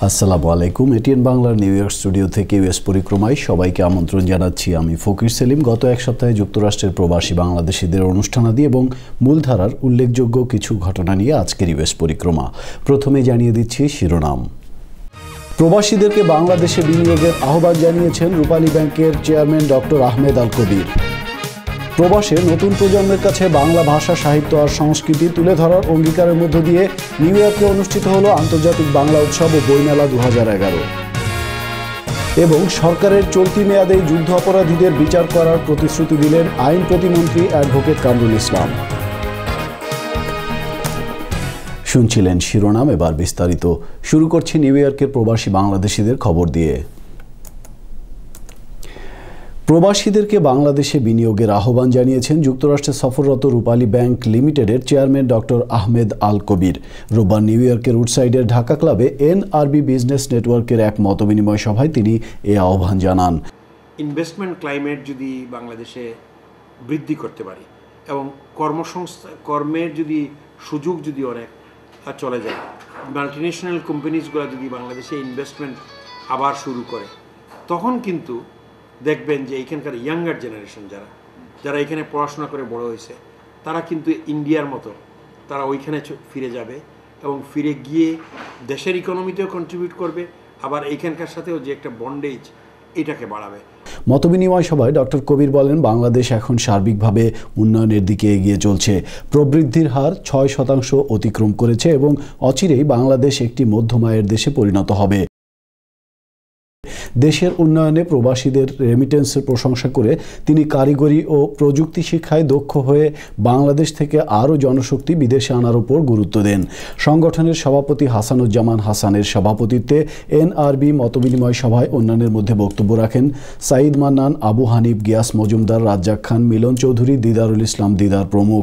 আসসালামু আলাইকুম। এটিএন বাংলার নিউ ইয়র্ক স্টুডিও থেকে ইউএস পরিক্রমায় সবাইকে আমন্ত্রণ জানাচ্ছি। আমি ফকির সেলিম। গত এক সপ্তাহে যুক্তরাষ্ট্রের প্রবাসী বাংলাদেশিদের অনুষ্ঠানাদি এবং মূলধারার উল্লেখযোগ্য কিছু ঘটনা নিয়ে আজকের ইউএস পরিক্রমা। প্রথমে জানিয়ে দিচ্ছি শিরোনাম। প্রবাসীদেরকে বাংলাদেশে বিনিয়োগের আহ্বান জানিয়েছেন রূপালী ব্যাংকের চেয়ারম্যান ডক্টর আহমেদ আল কবির। প্রবাসে নতুন প্রজন্মের কাছে বাংলা ভাষা, সাহিত্য আর সংস্কৃতি তুলে ধরার অঙ্গীকারের মধ্য দিয়ে নিউ ইয়র্কে অনুষ্ঠিত হলো আন্তর্জাতিক বাংলা উৎসব ও বইমেলা 2011 এবং সরকারের চলতি মেয়াদে যুদ্ধ অপরাধীদের বিচার করার প্রতিশ্রুতি দিলেন আইন প্রতিমন্ত্রী অ্যাডভোকেট কামরুল ইসলাম। শুনছিলেন শিরোনাম, এবার বিস্তারিত। শুরু করছি নিউ ইয়র্কের প্রবাসী বাংলাদেশিদের খবর দিয়ে। প্রবাসীদেরকে বাংলাদেশে বিনিয়োগের আহ্বান জানিয়েছেন যুক্তরাষ্ট্রে সফররত রূপালী ব্যাংক লিমিটেডের চেয়ারম্যান ডক্টর আহমেদ আল কবির। রোববার নিউ ইয়র্কের উডসাইডের ঢাকা ক্লাবে এনআরবি বিজনেস নেটওয়ার্কের এক মতবিনিময় সভায় তিনি এ আহ্বান জানান। ইনভেস্টমেন্ট ক্লাইমেট যদি বাংলাদেশে বৃদ্ধি করতে পারি এবং কর্মের যদি সুযোগ যদি অনেক চলে যায়, মাল্টিন্যাশনাল কোম্পানিজগুলো যদি বাংলাদেশে ইনভেস্টমেন্ট আবার শুরু করে, তখন কিন্তু দেখবেন যে এইখানকার ইয়াঙ্গার জেনারেশন যারা এখানে পড়াশোনা করে বড় হয়েছে, তারা কিন্তু ইন্ডিয়ার মতো তারা ওইখানে ফিরে যাবে এবং ফিরে গিয়ে দেশের ইকোনমিতেও কন্ট্রিবিউট করবে, আবার এইখানকার সাথেও যে একটা বন্ডেজ এটাকে বাড়াবে। মতবিনিময় সভায় ডক্টর কবির বলেন, বাংলাদেশ এখন সার্বিকভাবে উন্নয়নের দিকে এগিয়ে চলছে। প্রবৃদ্ধির হার 6% অতিক্রম করেছে এবং অচিরেই বাংলাদেশ একটি মধ্যম আয়ের দেশে পরিণত হবে। দেশের উন্নয়নে প্রবাসীদের রেমিটেন্সের প্রশংসা করে তিনি কারিগরি ও প্রযুক্তি শিক্ষায় দক্ষ হয়ে বাংলাদেশ থেকে আরও জনশক্তি বিদেশে আনার উপর গুরুত্ব দেন। সংগঠনের সভাপতি হাসানুজ্জামান হাসানের সভাপতিত্বে এনআরবি মতবিনিময় সভায় অন্যান্যের মধ্যে বক্তব্য রাখেন সাঈদ মান্নান, আবু হানিফ, গিয়াস মজুমদার, রাজ্জাক খান, মিলন চৌধুরী, দিদারুল ইসলাম দিদার প্রমুখ।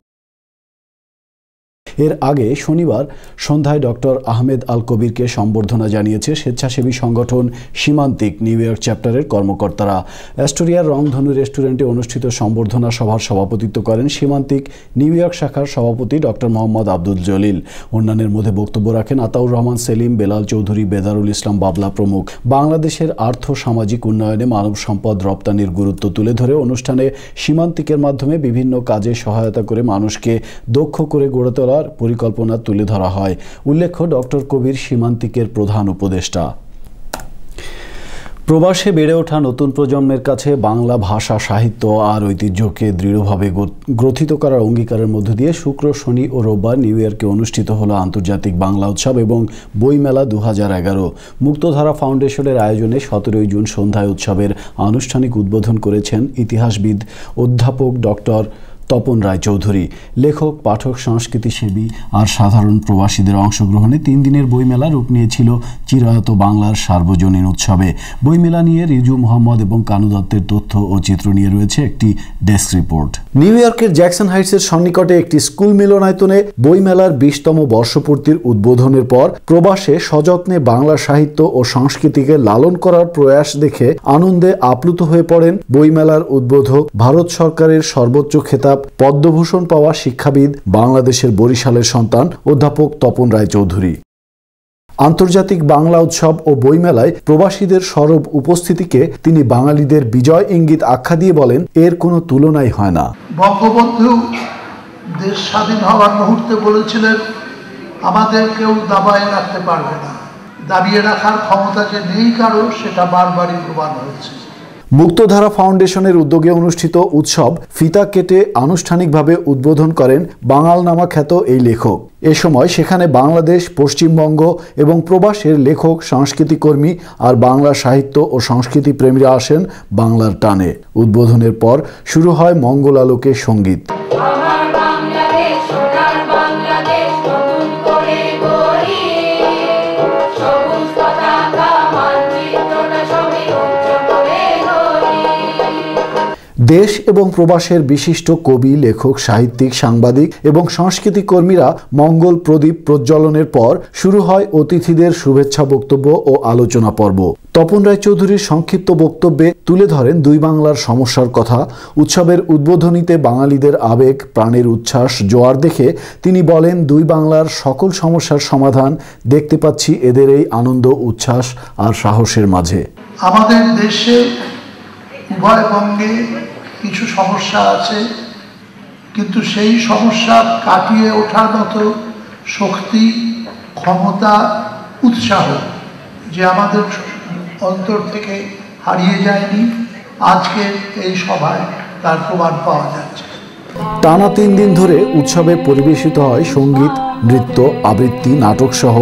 এর আগে শনিবার সন্ধ্যায় ডক্টর আহমেদ আল কবিরকে সম্বর্ধনা জানিয়েছে স্বেচ্ছাসেবী সংগঠন সীমান্তিক নিউ ইয়র্ক চ্যাপ্টারের কর্মকর্তারা। অ্যাস্টোরিয়ার রংধনু রেস্টুরেন্টে অনুষ্ঠিত সম্বর্ধনা সভার সভাপতিত্ব করেন সীমান্তিক নিউ ইয়র্ক শাখার সভাপতি ডক্টর মোহাম্মদ আব্দুল জলিল। অন্যান্যের মধ্যে বক্তব্য রাখেন আতাউর রহমান সেলিম, বেলাল চৌধুরী, বেদারুল ইসলাম বাবলা প্রমুখ। বাংলাদেশের আর্থ সামাজিক উন্নয়নে মানব সম্পদ রপ্তানির গুরুত্ব তুলে ধরে অনুষ্ঠানে সীমান্তিকের মাধ্যমে বিভিন্ন কাজে সহায়তা করে মানুষকে দক্ষ করে গড়ে তোলার পরিকল্পনা তুলে ধরা হয়। উল্লেখ্য, ডক্টর কবির সীমান্তিকের প্রধান উপদেষ্টা। প্রবাসে বেড়ে ওঠা নতুন প্রজন্মের কাছে বাংলা ভাষা, সাহিত্য আর ঐতিহ্যকে দৃঢ়ভাবে গ্রথিত করার অঙ্গীকারের মধ্য দিয়ে শুক্র, শনি ও রোববার নিউ ইয়র্কে অনুষ্ঠিত হলো আন্তর্জাতিক বাংলা উৎসব এবং বইমেলা 2011। মুক্তধারা ফাউন্ডেশনের আয়োজনে 17 জুন সন্ধ্যায় উৎসবের আনুষ্ঠানিক উদ্বোধন করেছেন ইতিহাসবিদ অধ্যাপক ডক্টর তপন রায়চৌধুরী। লেখক, পাঠক, সংস্কৃতিসেবী আর সাধারণ প্রবাসীদের অংশগ্রহণে 3 দিনের বইমেলা রূপ নিয়েছিল চিরায়ত বাংলার সার্বজনীন উৎসবে। বইমেলা নিয়ে রিজু মোহাম্মদ এবং কানু দত্তের তথ্য ও চিত্র নিয়ে রয়েছে একটি ডেস্ক রিপোর্ট। নিউ ইয়র্কের জ্যাকসন হাইটসের সন্নিকটে একটি স্কুল মিলনায়তনে বইমেলার 20তম বর্ষপূর্তির উদ্বোধনের পর প্রবাসে সযত্নে বাংলা সাহিত্য ও সংস্কৃতিকে লালন করার প্রয়াস দেখে আনন্দে আপ্লুত হয়ে পড়েন বইমেলার উদ্বোধক, ভারত সরকারের সর্বোচ্চ খেতাব পদ্মভূষণ পাওয়া শিক্ষাবিদ, বাংলাদেশের বরিশালের সন্তান অধ্যাপক তপন রায়চৌধুরী। আন্তর্জাতিক বাংলা উৎসব ও বইমেলায় প্রবাসীদের সরব উপস্থিতিকে তিনি বাঙালিদের বিজয় ইঙ্গিত আখ্যা দিয়ে বলেন, এর কোনো তুলনাই হয় না। বঙ্গবন্ধু দেশ স্বাধীন হওয়ার মুহূর্তে বলেছিলেন, আমাদের কেউ দাবায় রাখতে পারবে না। দাবিয়ে রাখার ক্ষমতা যে নেই কারো, সেটা বারবারই প্রমাণ হয়েছে। মুক্তধারা ফাউন্ডেশনের উদ্যোগে অনুষ্ঠিত উৎসব ফিতা কেটে আনুষ্ঠানিকভাবে উদ্বোধন করেন বাঙালনামা খ্যাত এই লেখক। এ সময় সেখানে বাংলাদেশ, পশ্চিমবঙ্গ এবং প্রবাসের লেখক, সংস্কৃতিকর্মী আর বাংলা সাহিত্য ও সংস্কৃতি প্রেমীরা আসেন বাংলার টানে। উদ্বোধনের পর শুরু হয় মঙ্গলালোকে সঙ্গীত। দেশ এবং প্রবাসের বিশিষ্ট কবি, লেখক, সাহিত্যিক, সাংবাদিক এবং সাংস্কৃতিক কর্মীরা মঙ্গল প্রদীপ প্রজ্বলনের পর শুরু হয় অতিথিদের শুভেচ্ছা বক্তব্য ও আলোচনা পর্ব। তপন রায়চৌধুরীর সংক্ষিপ্ত বক্তব্যে তুলে ধরেন দুই বাংলার সমস্যার কথা। উৎসবের উদ্বোধনীতে বাঙালিদের আবেগ, প্রাণের উচ্ছ্বাস, জোয়ার দেখে তিনি বলেন, দুই বাংলার সকল সমস্যার সমাধান দেখতে পাচ্ছি এদের এই আনন্দ, উচ্ছ্বাস আর সাহসের মাঝে। আমাদের দেশে উভয় বঙ্গে কিছু সমস্যা আছে, কিন্তু সেই সমস্যা কাটিয়ে ওঠার মতো শক্তি, ক্ষমতা, উৎসাহ যে আমাদের অন্তর থেকে হারিয়ে যায়নি, আজকে এই সভায় তার প্রমাণ পাওয়া যাচ্ছে। টানা 3 দিন ধরে উৎসবে পরিবেশিত হয় সঙ্গীত, নৃত্য, আবৃত্তি, নাটক সহ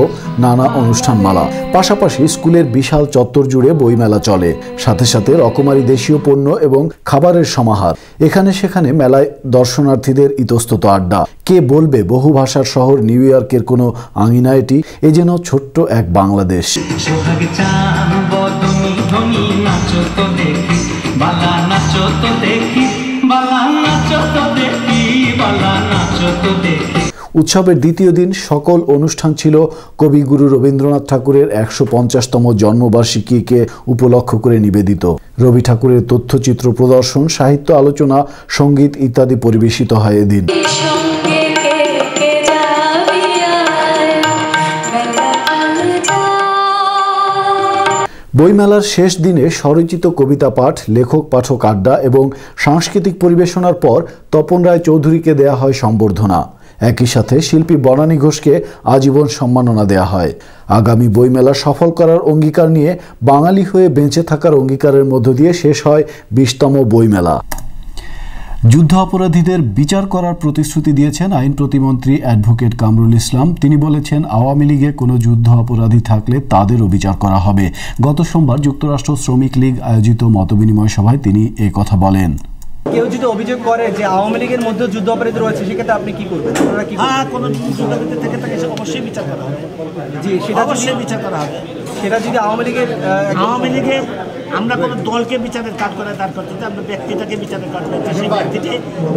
নানা অনুষ্ঠানমালা। পাশাপাশি স্কুলের বিশাল চত্বর জুড়ে বইমেলা চলে, সাথে সাথে রকমারি দেশীয় পণ্য এবং খাবারের সমাহার। এখানে সেখানে মেলায় দর্শনার্থীদের ইতস্তত আড্ডা। কে বলবে বহু ভাষার শহর নিউ ইয়র্কের কোনো আঙিনা এটি? এ যেন ছোট্ট এক বাংলাদেশ। উৎসবের দ্বিতীয় দিন সকল অনুষ্ঠান ছিল কবিগুরু রবীন্দ্রনাথ ঠাকুরের ১৫০তম জন্মবার্ষিকীকে উপলক্ষ করে নিবেদিত। রবি ঠাকুরের তথ্যচিত্র প্রদর্শন, সাহিত্য আলোচনা, সঙ্গীত ইত্যাদি পরিবেশিত হয় এদিন। বইমেলার শেষ দিনে স্বরচিত কবিতা পাঠ, লেখক পাঠক আড্ডা এবং সাংস্কৃতিক পরিবেশনার পর তপন রায়চৌধুরীকে দেয়া হয় সম্বর্ধনা। একই সাথে শিল্পী বনানী ঘোষকে আজীবন সম্মাননা দেয়া হয়। আগামী বইমেলা সফল করার অঙ্গীকার নিয়ে বাঙালি হয়ে বেঁচে থাকার অঙ্গীকারের মধ্য দিয়ে শেষ হয় 20তম বইমেলা। যুদ্ধ অপরাধীদের বিচার করার প্রতিশ্রুতি দিয়েছেন আইন প্রতিমন্ত্রী অ্যাডভোকেট কামরুল ইসলাম। তিনি বলেছেন, আওয়ামী লীগে কোনো যুদ্ধ অপরাধী থাকলে তাদেরও বিচার করা হবে। গত সোমবার যুক্তরাষ্ট্র শ্রমিক লীগ আয়োজিত মতবিনিময় সভায় তিনি এই কথা বলেন। কেউ যদি অভিযোগ করে যে আওয়ামী লীগের মধ্যে যুদ্ধ অপরাধী রয়েছে, সেক্ষেত্রে আপনি কি করবেন? আপনারা কি করবেন? কোনো যুদ্ধাপরাধী থেকে থাকে অবশ্যই বিচার করা হবে। জি, সেটা অবশ্যই বিচার করা হবে। সেটা যদি আওয়ামী লীগের আমরা কোনো দলকে বিচারের কাজ করে দাঁড় করতে চাই, আমরা ব্যক্তিটাকে বিচারের কাজ করতে। সেই ব্যক্তিটি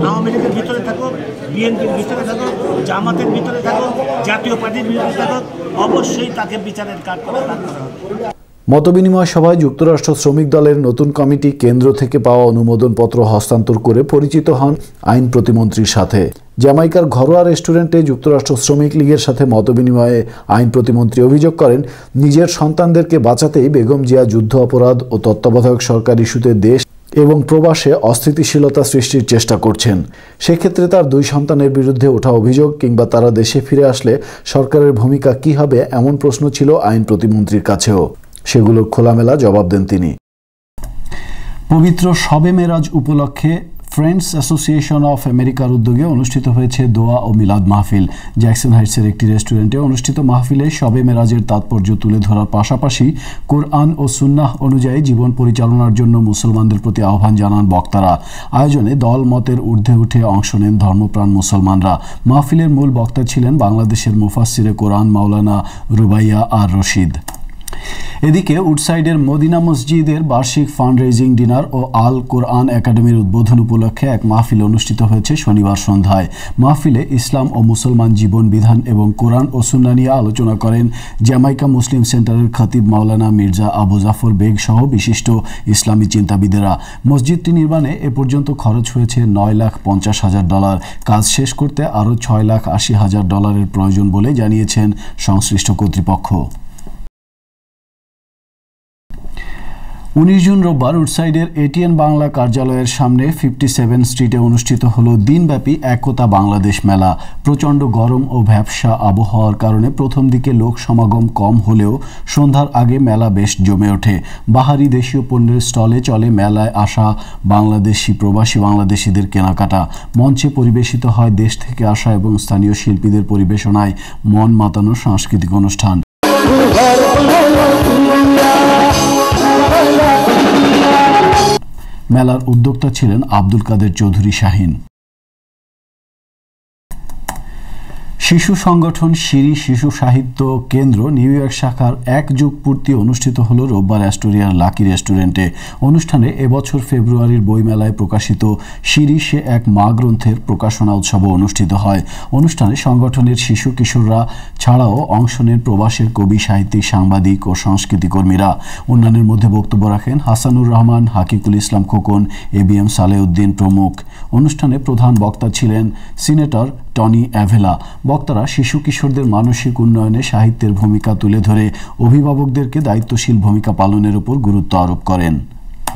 আওয়ামী লীগের ভিতরে থাকুক, বিএনপির ভিতরে থাকুক, জামাতের ভিতরে থাকুক, জাতীয় পার্টির ভিতরে থাকুক, অবশ্যই তাকে বিচারের কাজ করে দাঁড় করা হবে। মতবিনিময় সভায় যুক্তরাষ্ট্র শ্রমিক দলের নতুন কমিটি কেন্দ্র থেকে পাওয়া অনুমোদনপত্র হস্তান্তর করে পরিচিত হন আইন প্রতিমন্ত্রীর সাথে। জ্যামাইকার ঘরোয়া রেস্টুরেন্টে যুক্তরাষ্ট্র শ্রমিক লীগের সাথে মতবিনিময়ে আইন প্রতিমন্ত্রী অভিযোগ করেন, নিজের সন্তানদেরকে বাঁচাতেই বেগম জিয়া যুদ্ধ অপরাধ ও তত্ত্বাবধায়ক সরকার ইস্যুতে দেশ এবং প্রবাসে অস্থিতিশীলতা সৃষ্টির চেষ্টা করছেন। সেক্ষেত্রে তার 2 সন্তানের বিরুদ্ধে ওঠা অভিযোগ কিংবা তারা দেশে ফিরে আসলে সরকারের ভূমিকা কী হবে, এমন প্রশ্ন ছিল আইন প্রতিমন্ত্রীর কাছেও। সেগুলোর খোলামেলা জবাব দেন তিনি। পবিত্র শবে মেরাজ উপলক্ষে ফ্রেন্ডস অ্যাসোসিয়েশন অফ আমেরিকার উদ্যোগে অনুষ্ঠিত হয়েছে দোয়া ও মিলাদ মাহফিল। জ্যাকসন হাইটসের একটি রেস্টুরেন্টে অনুষ্ঠিত মাহফিলে শবে মেরাজের তাৎপর্য তুলে ধরার পাশাপাশি কোরআন ও সুন্নাহ অনুযায়ী জীবন পরিচালনার জন্য মুসলমানদের প্রতি আহ্বান জানান বক্তারা। আয়োজনে দল মতের ঊর্ধ্বে উঠে অংশ নেন ধর্মপ্রাণ মুসলমানরা। মাহফিলের মূল বক্তা ছিলেন বাংলাদেশের মুফাসসিরে কোরআন মাওলানা রুবাইয়া আর রশিদ। এদিকে উডসাইডের মদিনা মসজিদের বার্ষিক ফান্ড রেজিং ডিনার ও আল কোরআন একাডেমির উদ্বোধন উপলক্ষে এক মাহফিল অনুষ্ঠিত হয়েছে শনিবার সন্ধ্যায়। মাহফিলে ইসলাম ও মুসলমান জীবন বিধান এবং কোরআন ও সুন্নাহ নিয়ে আলোচনা করেন জ্যামাইকা মুসলিম সেন্টারের খতিব মাওলানা মির্জা আবু জাফর বেগ সহ বিশিষ্ট ইসলামী চিন্তাবিদেরা। মসজিদটি নির্মাণে এ পর্যন্ত খরচ হয়েছে $9,50,000। কাজ শেষ করতে আরও $6,80,000 প্রয়োজন বলে জানিয়েছেন সংশ্লিষ্ট কর্তৃপক্ষ। 19 জুন রোববার উডসাইডের এটিএন বাংলা কার্যালয়ের সামনে 57 স্ট্রিটে অনুষ্ঠিত হলো দিনব্যাপী একতা বাংলাদেশ মেলা। প্রচণ্ড গরম ও ভ্যাপসা আবহাওয়ার কারণে প্রথম দিকে লোক সমাগম কম হলেও সন্ধ্যার আগে মেলা বেশ জমে ওঠে। বাহারি দেশীয় পণ্যের স্টলে চলে মেলায় আসা বাংলাদেশি প্রবাসী বাংলাদেশিদের কেনাকাটা। মঞ্চে পরিবেশিত হয় দেশ থেকে আসা এবং স্থানীয় শিল্পীদের পরিবেশনায় মন মাতানো সাংস্কৃতিক অনুষ্ঠান। মেলার উদ্যোক্তা ছিলেন আব্দুল কাদের চৌধুরী শাহিন। শিশু সংগঠন সিরি শিশু সাহিত্য কেন্দ্র নিউ ইয়র্ক শাখার 1 যুগ পূর্তি অনুষ্ঠিত হলো রোববার অ্যাস্টোরিয়ার লাকি রেস্টুরেন্টে। অনুষ্ঠানে এবছর ফেব্রুয়ারির বইমেলায় প্রকাশিত সিরি সে এক মা গ্রন্থের প্রকাশনা উৎসব অনুষ্ঠিত হয়। অনুষ্ঠানে সংগঠনের শিশু কিশোররা ছাড়াও অংশ নেন প্রবাসের কবি, সাহিত্যিক, সাংবাদিক ও সংস্কৃতিকর্মীরা। অন্যান্যের মধ্যে বক্তব্য রাখেন হাসানুর রহমান, হাকিকুল ইসলাম খোকন, ABM সালেউদ্দিন প্রমুখ। অনুষ্ঠানে প্রধান বক্তা ছিলেন সিনেটর টনি অ্যাভেলা। বক্তারা শিশু কিশোরদের মানসিক উন্নয়নে সাহিত্যের ভূমিকা তুলে ধরে অভিভাবকদেরকে দায়িত্বশীল ভূমিকা পালনের উপর গুরুত্ব আরোপ করেন।